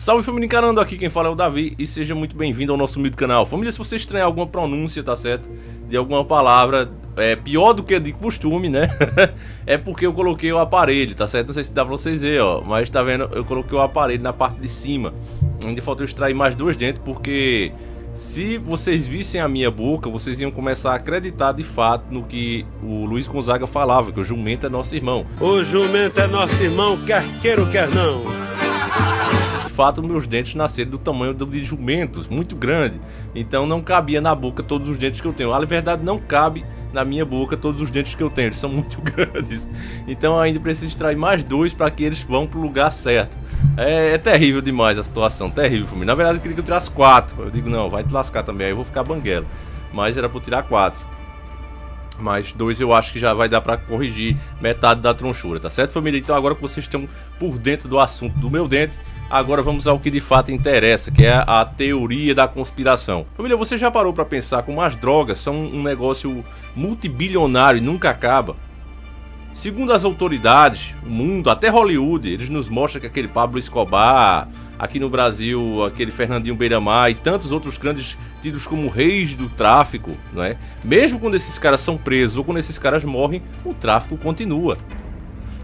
Salve família encarando, aqui quem fala é o Davi e seja muito bem-vindo ao nosso humilde canal. Família, se você estranhar alguma pronúncia, tá certo? De alguma palavra pior do que de costume, né? É porque eu coloquei o aparelho, tá certo? Não sei se dá pra vocês verem, ó, mas tá vendo? Eu coloquei o aparelho na parte de cima. Ainda falta eu extrair mais dois dentes porque se vocês vissem a minha boca, vocês iam começar a acreditar de fato no que o Luiz Gonzaga falava, que o jumento é nosso irmão. O jumento é nosso irmão, quer queira ou quer não. De fato, meus dentes nasceram do tamanho de jumentos, muito grande. Então não cabia na boca todos os dentes que eu tenho. Na verdade, não cabe na minha boca todos os dentes que eu tenho, eles são muito grandes. Então ainda preciso extrair mais dois para que eles vão pro lugar certo. É terrível demais a situação, terrível família. Na verdade eu queria que eu tirasse 4. Eu digo, não, vai te lascar também, aí eu vou ficar banguela. Mas era pra eu tirar 4. Mas 2 eu acho que já vai dar pra corrigir metade da tronchura, tá certo família? Então agora que vocês estão por dentro do assunto do meu dente, agora vamos ao que de fato interessa, que é a teoria da conspiração. Família, você já parou pra pensar como as drogas são um negócio multibilionário e nunca acaba? Segundo as autoridades, o mundo, até Hollywood, eles nos mostram que aquele Pablo Escobar, aqui no Brasil, aquele Fernandinho Beiramar e tantos outros grandes tidos como reis do tráfico, não é? Mesmo quando esses caras são presos ou quando esses caras morrem, o tráfico continua.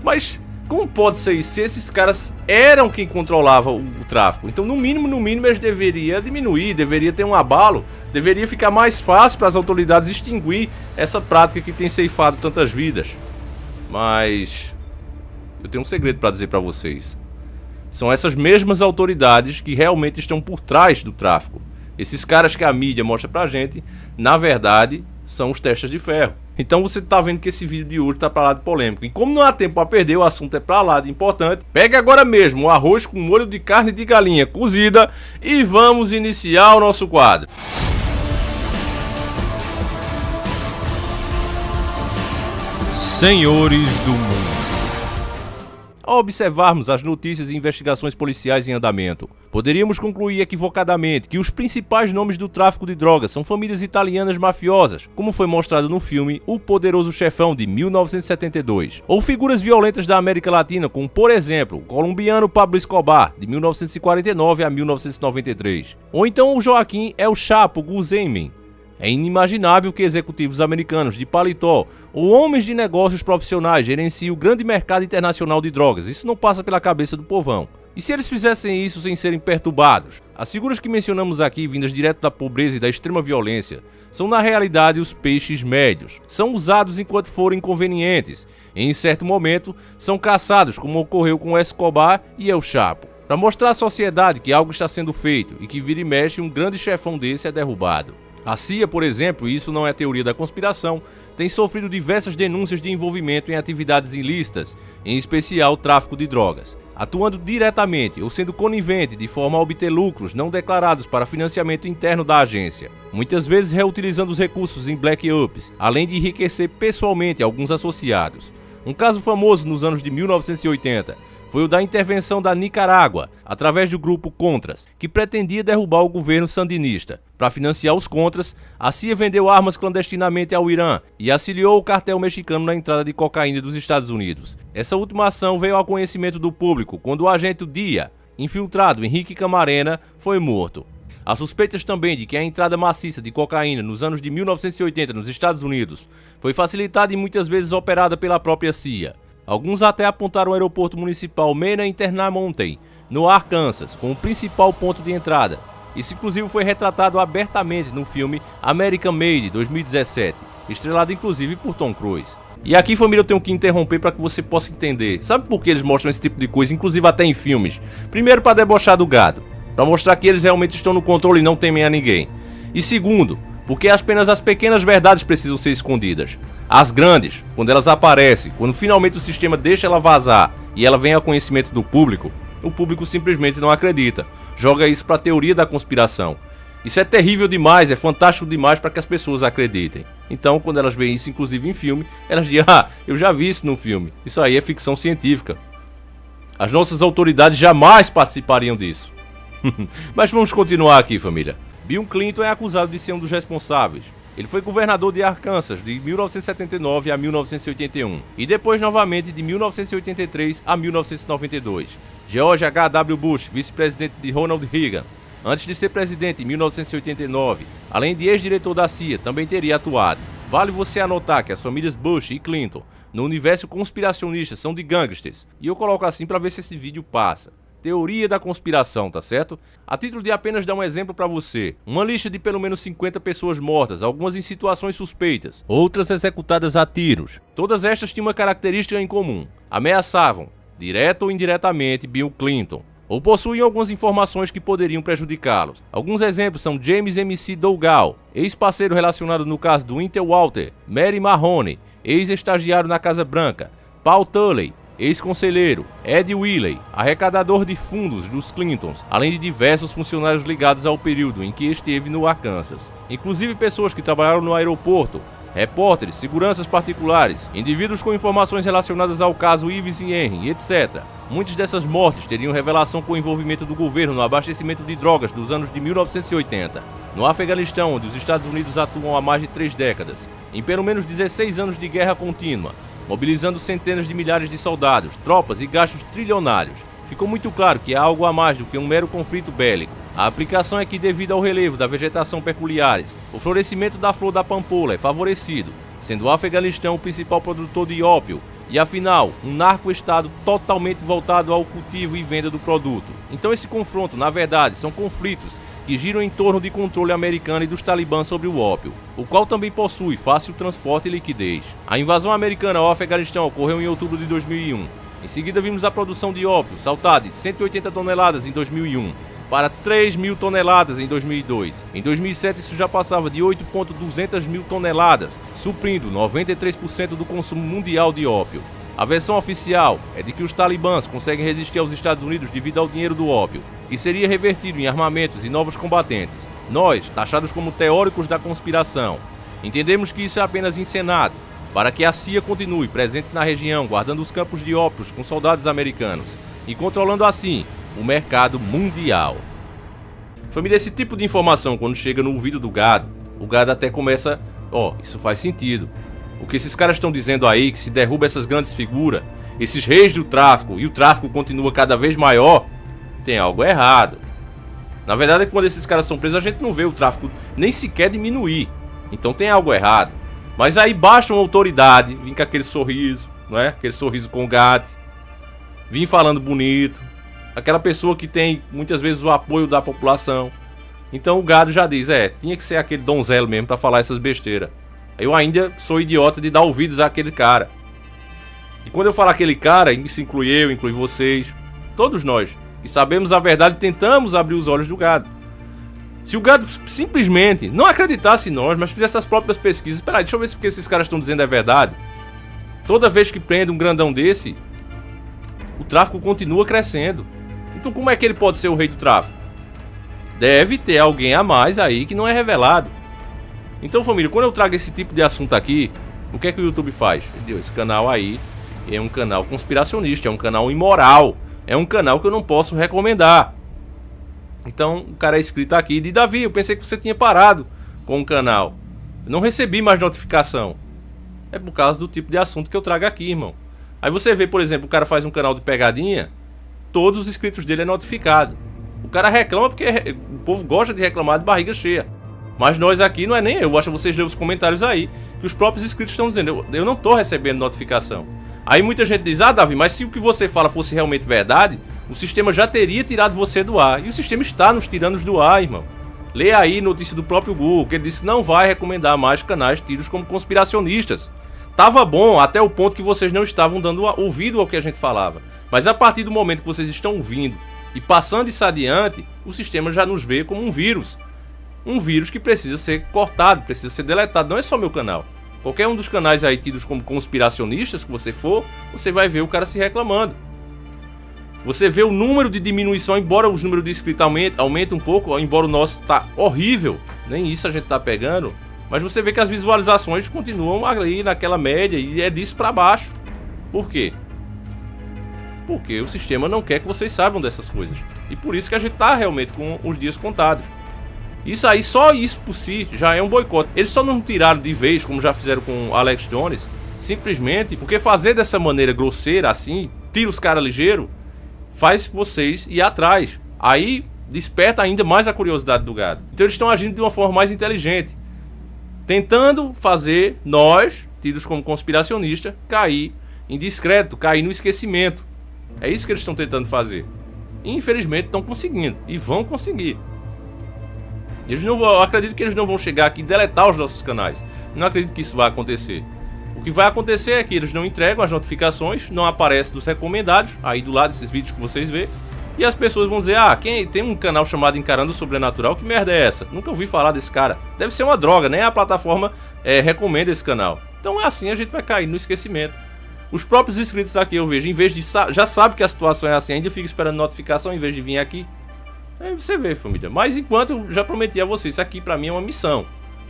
Mas como pode ser isso se esses caras eram quem controlava o tráfico? Então, no mínimo, eles deveriam diminuir, deveria ter um abalo, deveria ficar mais fácil para as autoridades extinguir essa prática que tem ceifado tantas vidas. Mas eu tenho um segredo para dizer para vocês. São essas mesmas autoridades que realmente estão por trás do tráfico. Esses caras que a mídia mostra pra gente, na verdade, são os testas de ferro. Então você tá vendo que esse vídeo de hoje tá pra lá de polêmico. E como não há tempo a perder, o assunto é pra lá de importante. Pega agora mesmo o arroz com molho de carne de galinha cozida e vamos iniciar o nosso quadro. Senhores do mundo. Ao observarmos as notícias e investigações policiais em andamento, poderíamos concluir equivocadamente que os principais nomes do tráfico de drogas são famílias italianas mafiosas, como foi mostrado no filme O Poderoso Chefão de 1972, ou figuras violentas da América Latina, como por exemplo o colombiano Pablo Escobar, de 1949 a 1993, ou então o Joaquim El Chapo Guzmán. É inimaginável que executivos americanos de paletó ou homens de negócios profissionais gerenciem o grande mercado internacional de drogas. Isso não passa pela cabeça do povão. E se eles fizessem isso sem serem perturbados? As figuras que mencionamos aqui, vindas direto da pobreza e da extrema violência, são na realidade os peixes médios. São usados enquanto forem convenientes e em certo momento são caçados, como ocorreu com Escobar e El Chapo, para mostrar à sociedade que algo está sendo feito e que vira e mexe um grande chefão desse é derrubado. A CIA, por exemplo, e isso não é teoria da conspiração, tem sofrido diversas denúncias de envolvimento em atividades ilícitas, em especial tráfico de drogas, atuando diretamente ou sendo conivente de forma a obter lucros não declarados para financiamento interno da agência, muitas vezes reutilizando os recursos em black ops, além de enriquecer pessoalmente alguns associados. Um caso famoso nos anos de 1980 foi o da intervenção da Nicarágua, através do grupo Contras, que pretendia derrubar o governo sandinista. Para financiar os Contras, a CIA vendeu armas clandestinamente ao Irã e auxiliou o cartel mexicano na entrada de cocaína dos Estados Unidos. Essa última ação veio ao conhecimento do público quando o agente DIA, infiltrado Henrique Camarena, foi morto. Há suspeitas também de que a entrada maciça de cocaína nos anos de 1980 nos Estados Unidos foi facilitada e muitas vezes operada pela própria CIA. Alguns até apontaram o aeroporto municipal Mena Intermountain, no Arkansas, como principal ponto de entrada. Isso inclusive foi retratado abertamente no filme American Made, 2017, estrelado inclusive por Tom Cruise. E aqui, família, eu tenho que interromper para que você possa entender. Sabe por que eles mostram esse tipo de coisa, inclusive até em filmes? Primeiro, para debochar do gado, para mostrar que eles realmente estão no controle e não temem a ninguém. E segundo, porque apenas as pequenas verdades precisam ser escondidas. As grandes, quando elas aparecem, quando finalmente o sistema deixa ela vazar e ela vem ao conhecimento do público, o público simplesmente não acredita. Joga isso para a teoria da conspiração. Isso é terrível demais, é fantástico demais para que as pessoas acreditem. Então, quando elas veem isso, inclusive em filme, elas dizem, eu já vi isso no filme. Isso aí é ficção científica. As nossas autoridades jamais participariam disso. Mas vamos continuar aqui, família. Bill Clinton é acusado de ser um dos responsáveis. Ele foi governador de Arkansas de 1979 a 1981 e depois novamente de 1983 a 1992, George H.W. Bush, vice-presidente de Ronald Reagan, antes de ser presidente em 1989, além de ex-diretor da CIA, também teria atuado. Vale você anotar que as famílias Bush e Clinton, no universo conspiracionista, são de gangsters. E eu coloco assim para ver se esse vídeo passa. Teoria da conspiração, tá certo? A título de apenas dar um exemplo para você. Uma lista de pelo menos 50 pessoas mortas, algumas em situações suspeitas, outras executadas a tiros. Todas estas tinham uma característica em comum. Ameaçavam, direta ou indiretamente, Bill Clinton, ou possuíam algumas informações que poderiam prejudicá-los. Alguns exemplos são James M.C. Dougal, ex-parceiro relacionado no caso do Intel Walter, Mary Mahoney, ex-estagiário na Casa Branca, Paul Tully, ex-conselheiro, Ed Willey, arrecadador de fundos dos Clintons, além de diversos funcionários ligados ao período em que esteve no Arkansas, inclusive pessoas que trabalharam no aeroporto, repórteres, seguranças particulares, indivíduos com informações relacionadas ao caso Ives e Henry, etc. Muitas dessas mortes teriam revelação com o envolvimento do governo no abastecimento de drogas dos anos de 1980, no Afeganistão, onde os Estados Unidos atuam há mais de 3 décadas, em pelo menos 16 anos de guerra contínua, mobilizando centenas de milhares de soldados, tropas e gastos trilionários. Ficou muito claro que há algo a mais do que um mero conflito bélico. A aplicação é que, devido ao relevo da vegetação peculiares, o florescimento da flor da pampulha é favorecido, sendo o Afeganistão o principal produtor de ópio e, afinal, um narco-estado totalmente voltado ao cultivo e venda do produto. Então esse confronto, na verdade, são conflitos que giram em torno de controle americano e dos talibãs sobre o ópio, o qual também possui fácil transporte e liquidez. A invasão americana ao Afeganistão ocorreu em outubro de 2001. Em seguida vimos a produção de ópio, saltar de 180 toneladas em 2001 para 3.000 toneladas em 2002. Em 2007 isso já passava de 8.200 mil toneladas, suprindo 93% do consumo mundial de ópio. A versão oficial é de que os talibãs conseguem resistir aos Estados Unidos devido ao dinheiro do ópio, que seria revertido em armamentos e novos combatentes. Nós, taxados como teóricos da conspiração, entendemos que isso é apenas encenado, para que a CIA continue presente na região, guardando os campos de ópios com soldados americanos e controlando assim o mercado mundial. Família, esse tipo de informação, quando chega no ouvido do gado, o gado até começa, isso faz sentido. O que esses caras estão dizendo aí, que se derruba essas grandes figuras, esses reis do tráfico, e o tráfico continua cada vez maior, tem algo errado. Na verdade, quando esses caras são presos, a gente não vê o tráfico nem sequer diminuir. Então tem algo errado. Mas aí basta uma autoridade vir com aquele sorriso, não é? Aquele sorriso com gado, vir falando bonito, aquela pessoa que tem muitas vezes o apoio da população. Então o gado já diz, tinha que ser aquele donzelo mesmo para falar essas besteiras. Eu ainda sou idiota de dar ouvidos àquele cara. E quando eu falo aquele cara, isso inclui eu, inclui vocês, todos nós, que sabemos a verdade, tentamos abrir os olhos do gado. Se o gado simplesmente não acreditasse em nós, mas fizesse as próprias pesquisas, peraí, deixa eu ver se o que esses caras estão dizendo é verdade. Toda vez que prende um grandão desse, o tráfico continua crescendo. Então como é que ele pode ser o rei do tráfico? Deve ter alguém a mais aí que não é revelado. Então, família, quando eu trago esse tipo de assunto aqui, o que é que o YouTube faz? Esse canal aí é um canal conspiracionista, é um canal imoral, é um canal que eu não posso recomendar. Então, o cara é inscrito aqui e diz, Davi, eu pensei que você tinha parado com o canal. Eu não recebi mais notificação. É por causa do tipo de assunto que eu trago aqui, irmão. Aí você vê, por exemplo, o cara faz um canal de pegadinha, todos os inscritos dele é notificado. O cara reclama porque o povo gosta de reclamar de barriga cheia. Mas nós aqui não é nem eu, basta vocês lerem os comentários aí, que os próprios inscritos estão dizendo, eu não tô recebendo notificação. Aí muita gente diz, Davi, mas se o que você fala fosse realmente verdade, o sistema já teria tirado você do ar. E o sistema está nos tirando do ar, irmão. Lê aí notícia do próprio Google, que ele disse que não vai recomendar mais canais tidos como conspiracionistas. Tava bom até o ponto que vocês não estavam dando ouvido ao que a gente falava. Mas a partir do momento que vocês estão ouvindo e passando isso adiante, o sistema já nos vê como um vírus. Um vírus que precisa ser cortado, precisa ser deletado. Não é só meu canal. Qualquer um dos canais aí tidos como conspiracionistas que você for, você vai ver o cara se reclamando. Você vê o número de diminuição, embora os números de inscritos aumentem um pouco, embora o nosso tá horrível, nem isso a gente tá pegando, mas você vê que as visualizações continuam ali naquela média e é disso para baixo. Por quê? Porque o sistema não quer que vocês saibam dessas coisas. E por isso que a gente tá realmente com os dias contados. Isso aí, só isso por si já é um boicote. Eles só não tiraram de vez, como já fizeram com Alex Jones, simplesmente porque fazer dessa maneira grosseira assim, tira os caras ligeiro, faz vocês ir atrás. Aí desperta ainda mais a curiosidade do gado. Então eles estão agindo de uma forma mais inteligente, tentando fazer nós, tidos como conspiracionistas, cair em descrédito, cair no esquecimento. É isso que eles estão tentando fazer. E, infelizmente estão conseguindo, e vão conseguir. Eu acredito que eles não vão chegar aqui e deletar os nossos canais. Não acredito que isso vai acontecer. O que vai acontecer é que eles não entregam as notificações, não aparece dos recomendados, aí do lado desses vídeos que vocês vê, e as pessoas vão dizer, quem tem um canal chamado Encarando o Sobrenatural, que merda é essa? Nunca ouvi falar desse cara. Deve ser uma droga, nem a plataforma recomenda esse canal. Então é assim, a gente vai cair no esquecimento. Os próprios inscritos aqui eu vejo, em vez de já sabe que a situação é assim, ainda fica esperando notificação em vez de vir aqui. Aí você vê, família. Mas enquanto eu já prometi a vocês, isso aqui pra mim é uma missão.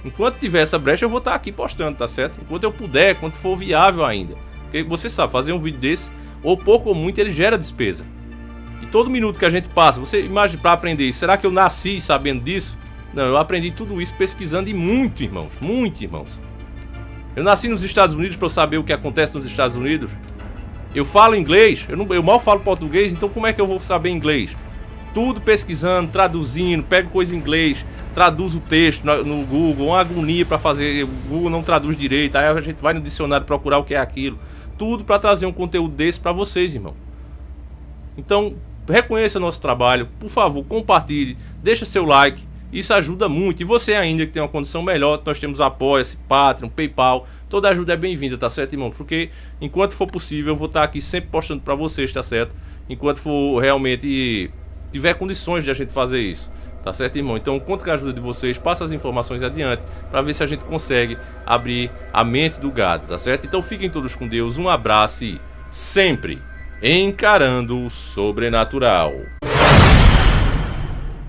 Enquanto tiver essa brecha, eu vou estar aqui postando, tá certo? Enquanto eu puder, enquanto for viável ainda. Porque você sabe, fazer um vídeo desse, ou pouco ou muito, ele gera despesa. E todo minuto que a gente passa, você imagina pra aprender isso, será que eu nasci sabendo disso? Não, eu aprendi tudo isso pesquisando e muito, irmãos. Muito, irmãos. Eu nasci nos Estados Unidos pra eu saber o que acontece nos Estados Unidos. Eu falo inglês, eu mal falo português, então como é que eu vou saber inglês? Tudo pesquisando, traduzindo, pego coisa em inglês, traduzo o texto no Google, uma agonia pra fazer, o Google não traduz direito, aí a gente vai no dicionário procurar o que é aquilo. Tudo pra trazer um conteúdo desse pra vocês, irmão. Então, reconheça nosso trabalho, por favor, compartilhe, deixa seu like, isso ajuda muito. E você ainda que tem uma condição melhor, nós temos Apoia-se, Patreon, PayPal, toda ajuda é bem-vinda, tá certo, irmão? Porque enquanto for possível, eu vou estar aqui sempre postando pra vocês, tá certo? Enquanto for realmente tiver condições de a gente fazer isso, tá certo, irmão? Então conto com a ajuda de vocês, passa as informações adiante para ver se a gente consegue abrir a mente do gado, tá certo? Então fiquem todos com Deus, um abraço e sempre encarando o sobrenatural.